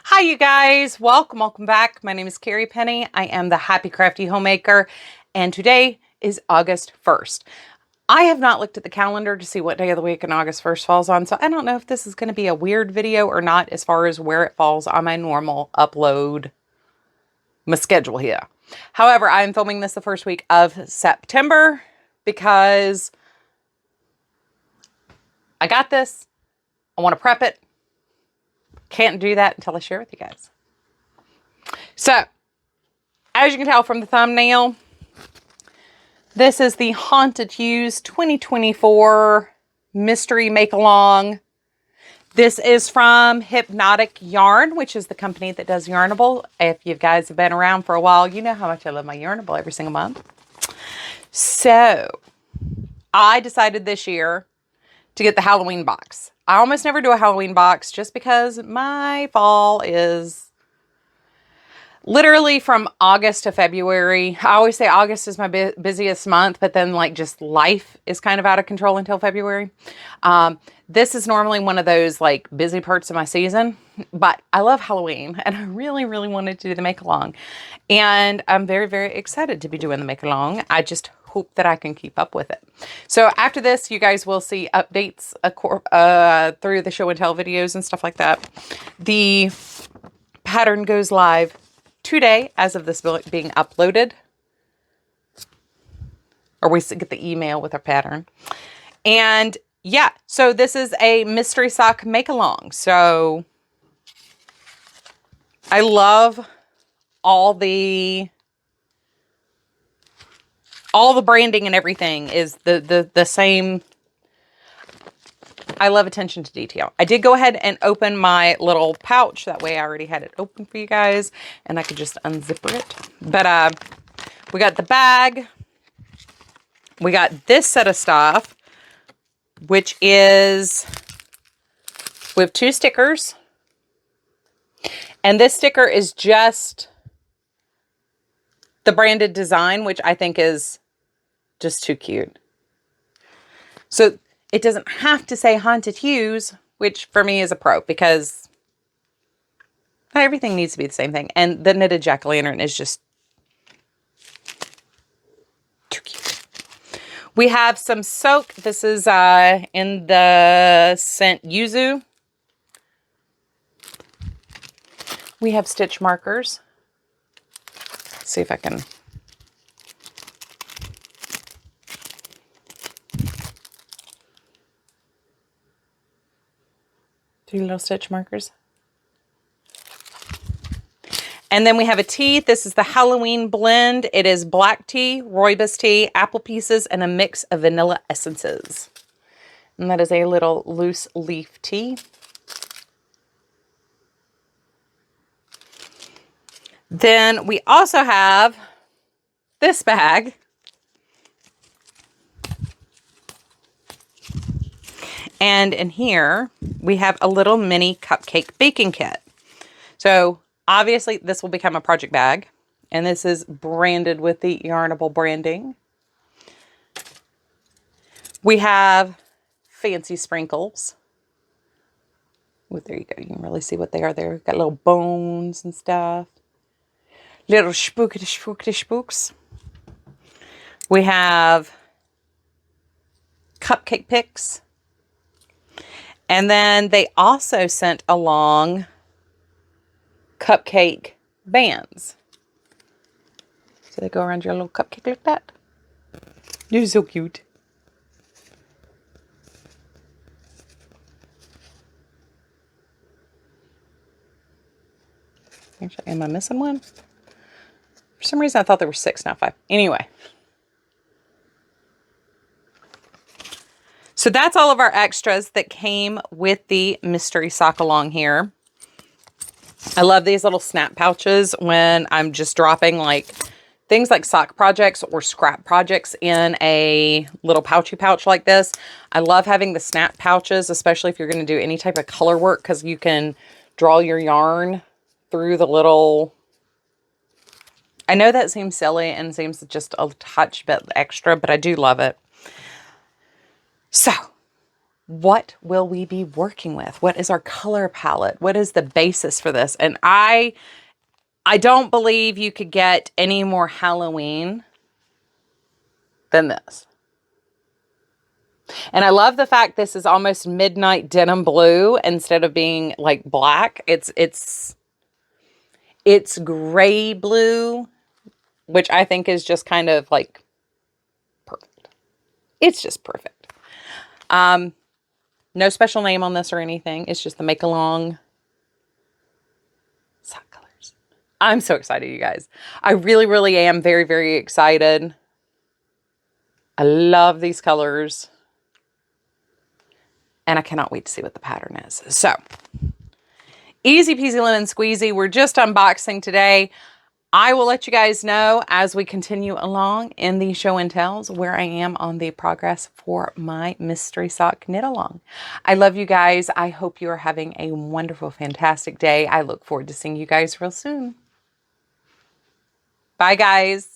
Hi, you guys. Welcome back. My name is Carrie Penny. I am the Happy Crafty Homemaker, and today is August 1st. I have not looked at the calendar to see what day of the week in August 1st falls on, so I don't know if this is going to be a weird video or not as far as where it falls on my normal upload, my schedule here. However, I am filming this the first week of September because I got this. I want to prep it. Can't do that until I share with you guys. So, as you can tell from the thumbnail, this is the Haunted Hues 2024 Mystery Make-Along. This is from Hypnotic Yarn, which is the company that does Yarnable. If you guys have been around for a while, you know how much I love my Yarnable every single month. So, I decided this year to get the Halloween box. I almost never do a Halloween box just because my fall is literally from August to February. I always say August is my busiest month, but then like just life is kind of out of control until February. This is normally one of those like busy parts of my season, but I love Halloween and I really wanted to do the make-along. And I'm very excited to be doing the make-along. I just hope that I can keep up with it. So after this, you guys will see updates through the show and tell videos and stuff like that. The pattern goes live today as of this being uploaded. Or we get the email with our pattern. And yeah, so this is a mystery sock make-along. So I love all the branding and everything is the same. I love attention to detail. I did go ahead and open my little pouch. That way I already had it open for you guys and I could just unzip it. But we got the bag. We got this set of stuff, which is with 2 stickers. And this sticker is just the branded design, which I think is just too cute. So it doesn't have to say Haunted Hues, which for me is a pro because not everything needs to be the same thing. And the knitted jack-o'-lantern is just too cute. We have some soak. This is in the scent Yuzu. We have stitch markers. Let's see if I can. 3 little stitch markers. And then we have a tea. This is the Halloween blend. It is black tea, rooibos tea, apple pieces, and a mix of vanilla essences. And that is a little loose leaf tea. Then we also have this bag. And in here, we have a little mini cupcake baking kit. So obviously this will become a project bag. And this is branded with the Yarnable branding. We have fancy sprinkles. Oh, there you go. You can really see what they are there. Got little bones and stuff. Little spooks. We have cupcake picks. And then they also sent along cupcake bands. So they go around your little cupcake like that. They're so cute. Actually, am I missing one? For some reason, I thought there were 6, not 5. Anyway. So that's all of our extras that came with the mystery sock along here. I love these little snap pouches when I'm just dropping like things like sock projects or scrap projects in a little pouchy pouch like this. I love having the snap pouches, especially if you're going to do any type of color work, because you can draw your yarn through the little... I know that seems silly and seems just a touch bit extra, but I do love it. So, what will we be working with? What is our color palette? What is the basis for this? And I don't believe you could get any more Halloween than this. And I love the fact this is almost midnight denim blue instead of being like black. It's gray blue, which I think is just kind of like perfect. It's just perfect. No special name on this or anything. It's just the make along sock colors. I'm so excited, you guys. I really, really am very, very excited. I love these colors. And I cannot wait to see what the pattern is. So, easy peasy lemon squeezy. We're just unboxing today. I will let you guys know as we continue along in the show and tells where I am on the progress for my mystery sock knit along. I love you guys. I hope you are having a wonderful, fantastic day. I look forward to seeing you guys real soon. Bye, guys.